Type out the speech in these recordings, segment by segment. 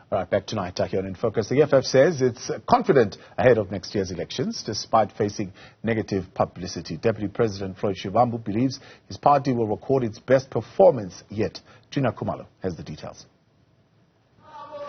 All right, back tonight here on In Focus. The EFF says it's confident ahead of next year's elections, despite facing negative publicity. Deputy President Floyd Shivambu believes his party will record its best performance yet. Juniour Khumalo has the details.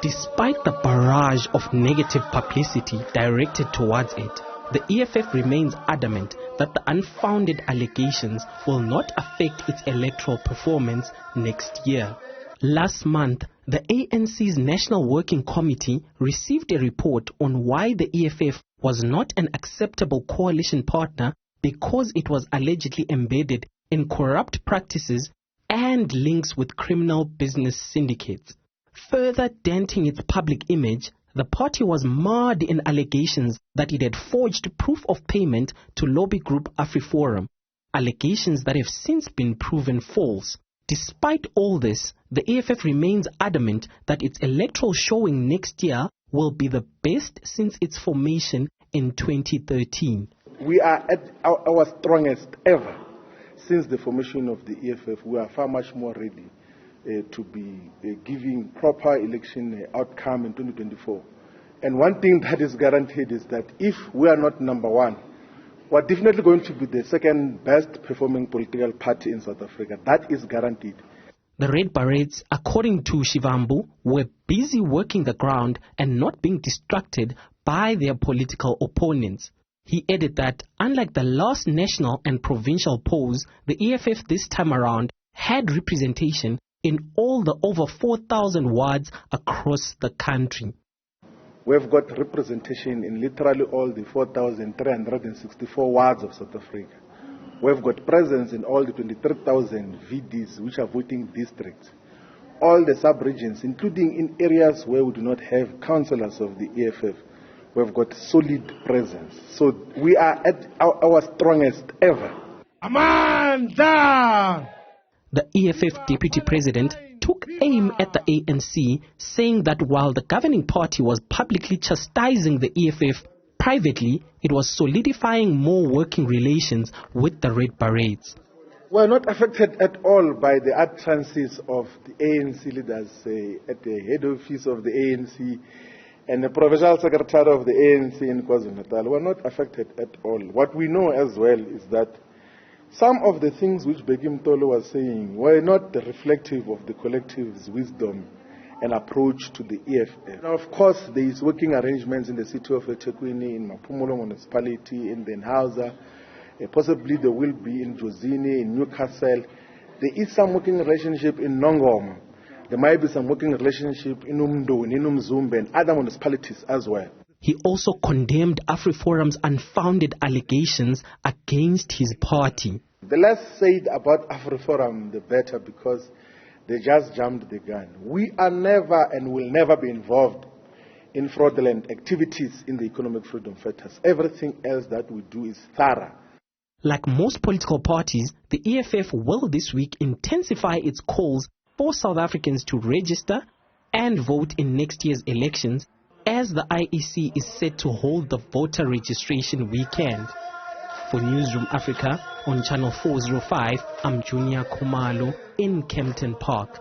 Despite the barrage of negative publicity directed towards it, the EFF remains adamant that the unfounded allegations will not affect its electoral performance next year. Last month, the ANC's National Working Committee received a report on why the EFF was not an acceptable coalition partner because it was allegedly embedded in corrupt practices and links with criminal business syndicates. Further denting its public image, the party was marred in allegations that it had forged proof of payment to lobby group AfriForum, allegations that have since been proven false. Despite all this, the EFF remains adamant that its electoral showing next year will be the best since its formation in 2013. We are at our strongest ever. Since the formation of the EFF, we are far much more ready to be giving proper election outcome in 2024. And one thing that is guaranteed is that if we are not number one, we're definitely going to be the second best performing political party in South Africa. That is guaranteed. The Red Berets, according to Shivambu, were busy working the ground and not being distracted by their political opponents. He added that, unlike the last national and provincial polls, the EFF this time around had representation in all the over 4,000 wards across the country. We've got representation in literally all the 4,364 wards of South Africa. We've got presence in all the 23,000 VDs, which are voting districts. All the sub-regions, including in areas where we do not have councillors of the EFF, we've got solid presence. So we are at our strongest ever. Amanda! The EFF deputy president took aim at the ANC, saying that while the governing party was publicly chastising the EFF, privately it was solidifying more working relations with the Red Berets. We are not affected at all by the utterances of the ANC leaders at the head office of the ANC and the provincial secretary of the ANC in KwaZulu-Natal. We are not affected at all. What we know as well is that some of the things which Begim Tolo was saying were not reflective of the collective's wisdom and approach to the EFF. Now, of course, there is working arrangements in the city of eThekwini, in Mapumulo municipality, in Den Hausa. Possibly there will be in Jozini, in Newcastle. There is some working relationship in Nongoma. There might be some working relationship in Umdo, in Umzumbe, and other municipalities as well. He also condemned AfriForum's unfounded allegations against his party. The less said about AfriForum, the better, because they just jumped the gun. We are never and will never be involved in fraudulent activities in the economic freedom fighters. Everything else that we do is thorough. Like most political parties, the EFF will this week intensify its calls for South Africans to register and vote in next year's elections, as the IEC is set to hold the voter registration weekend. For Newzroom Afrika on Channel 405, I'm Juniour Khumalo in Kempton Park.